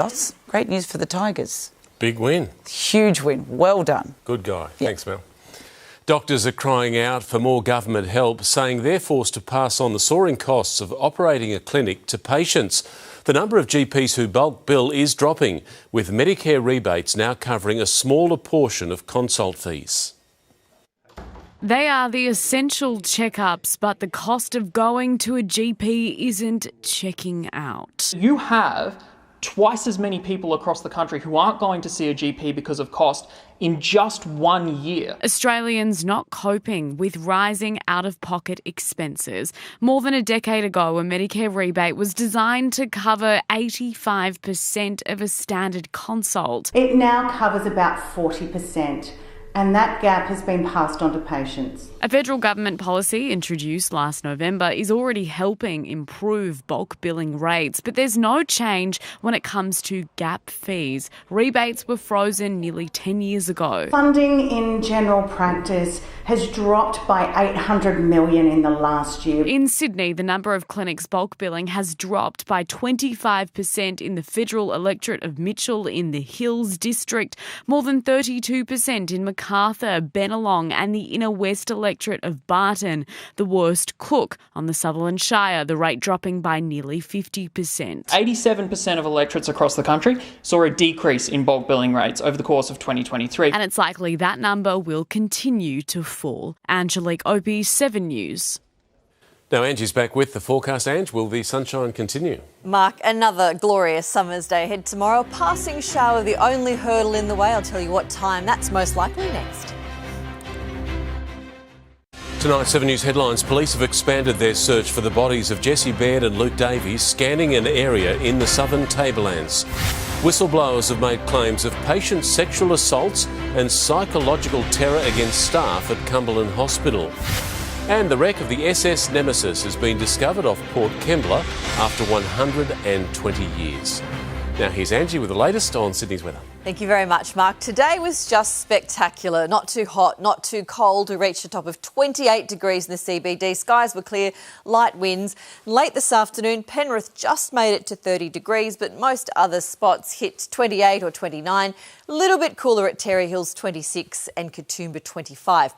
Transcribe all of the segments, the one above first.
That's great news for the Tigers. Big win. Huge win. Well done. Good guy. Yep. Thanks, Mel. Doctors are crying out for more government help, saying they're forced to pass on the soaring costs of operating a clinic to patients. The number of GPs who bulk bill is dropping, with Medicare rebates now covering a smaller portion of consult fees. They are the essential checkups, but the cost of going to a GP isn't checking out. You have twice as many people across the country who aren't going to see a GP because of cost in just 1 year. Australians not coping with rising out-of-pocket expenses. More than a decade ago, a Medicare rebate was designed to cover 85% of a standard consult. It now covers about 40%. And that gap has been passed on to patients. A federal government policy introduced last November is already helping improve bulk billing rates, but there's no change when it comes to gap fees. Rebates were frozen nearly 10 years ago. Funding in general practice has dropped by $800 million in the last year. In Sydney, the number of clinics bulk billing has dropped by 25% in the federal electorate of Mitchell in the Hills District, more than 32% in Macarthur, Bennelong and the Inner West electorate of Barton. The worst Cook on the Sutherland Shire, the rate dropping by nearly 50%. 87% of electorates across the country saw a decrease in bulk billing rates over the course of 2023. And it's likely that number will continue to fall. Angelique Opie, 7 News. Now Angie's back with the forecast. Ange, will the sunshine continue? Mark, another glorious summer's day ahead tomorrow. Passing shower, the only hurdle in the way. I'll tell you what time that's most likely next. Tonight's 7 News headlines. Police have expanded their search for the bodies of Jesse Baird and Luke Davies, scanning an area in the southern Tablelands. Whistleblowers have made claims of patient sexual assaults and psychological terror against staff at Cumberland Hospital. And the wreck of the SS Nemesis has been discovered off Port Kembla after 120 years. Now here's Angie with the latest on Sydney's weather. Thank you very much, Mark. Today was just spectacular. Not too hot, not too cold. We reached a top of 28 degrees in the CBD. Skies were clear, light winds. Late this afternoon, Penrith just made it to 30 degrees, but most other spots hit 28 or 29. A little bit cooler at Terry Hills, 26, and Katoomba, 25.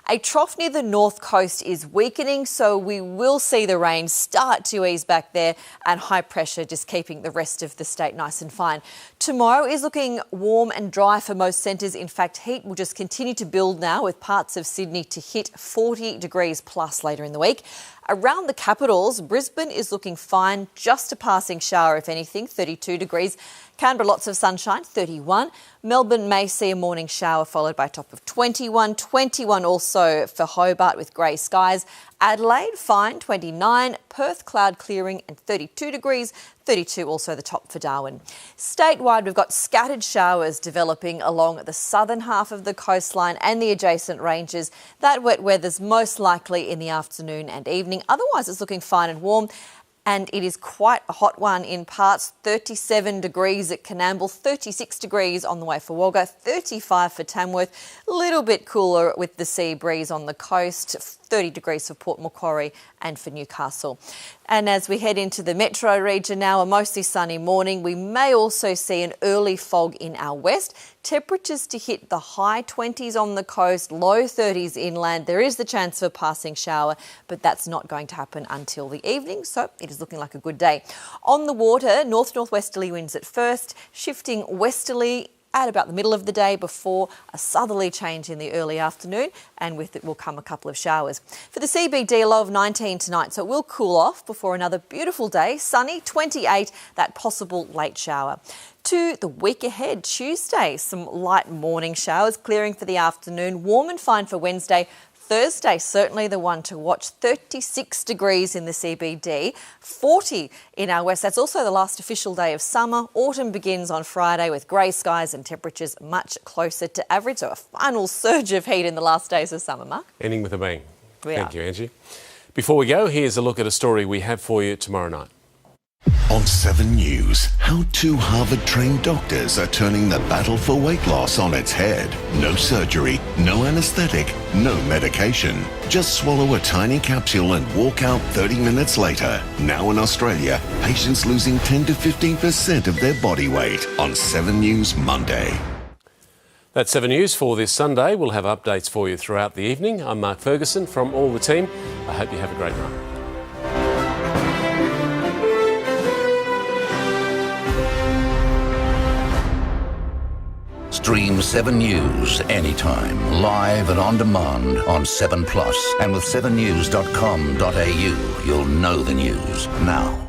A trough near the north coast is weakening, so we will see the rain start to ease back there, and high pressure just keeping the rest of the state nice and fine. Tomorrow is looking warm and dry for most centres. In fact, heat will just continue to build now, with parts of Sydney to hit 40 degrees plus later in the week. Around the capitals, Brisbane is looking fine, just a passing shower if anything, 32 degrees. Canberra, lots of sunshine, 31. Melbourne may see a morning shower followed by a top of 21. 21 also for Hobart with grey skies. Adelaide, fine, 29. Perth, cloud clearing and 32 degrees. 32 also the top for Darwin. Statewide, we've got scattered showers developing along the southern half of the coastline and the adjacent ranges. That wet weather's most likely in the afternoon and evening. Otherwise, it's looking fine and warm. And it is quite a hot one in parts. 37 degrees at Canamble, 36 degrees on the way for Wagga, 35 for Tamworth. A little bit cooler with the sea breeze on the coast, 30 degrees for Port Macquarie and for Newcastle. And as we head into the metro region now, a mostly sunny morning. We may also see an early fog in our west. Temperatures to hit the high 20s on the coast, low 30s inland. There is the chance of a passing shower, but that's not going to happen until the evening, so it is looking like a good day. On the water, north-northwesterly winds at first, shifting westerly at about the middle of the day before a southerly change in the early afternoon, and with it will come a couple of showers. For the CBD, a low of 19 tonight, so it will cool off before another beautiful day. Sunny, 28, that possible late shower. To the week ahead, Tuesday, some light morning showers clearing for the afternoon, warm and fine for Wednesday. Thursday, certainly the one to watch, 36 degrees in the CBD, 40 in our west. That's also the last official day of summer. Autumn begins on Friday with grey skies and temperatures much closer to average. So a final surge of heat in the last days of summer, Mark. Ending with a bang. Thank you, Angie. Before we go, here's a look at a story we have for you tomorrow night. On 7 News, how 2 Harvard-trained doctors are turning the battle for weight loss on its head. No surgery, no anesthetic, no medication. Just swallow a tiny capsule and walk out 30 minutes later. Now in Australia, patients losing 10 to 15% of their body weight. On 7 News Monday. That's 7 News for this Sunday. We'll have updates for you throughout the evening. I'm Mark Ferguson from all the team. I hope you have a great run. Stream 7 News anytime, live and on demand on 7 Plus and with 7news.com.au. You'll know the news now.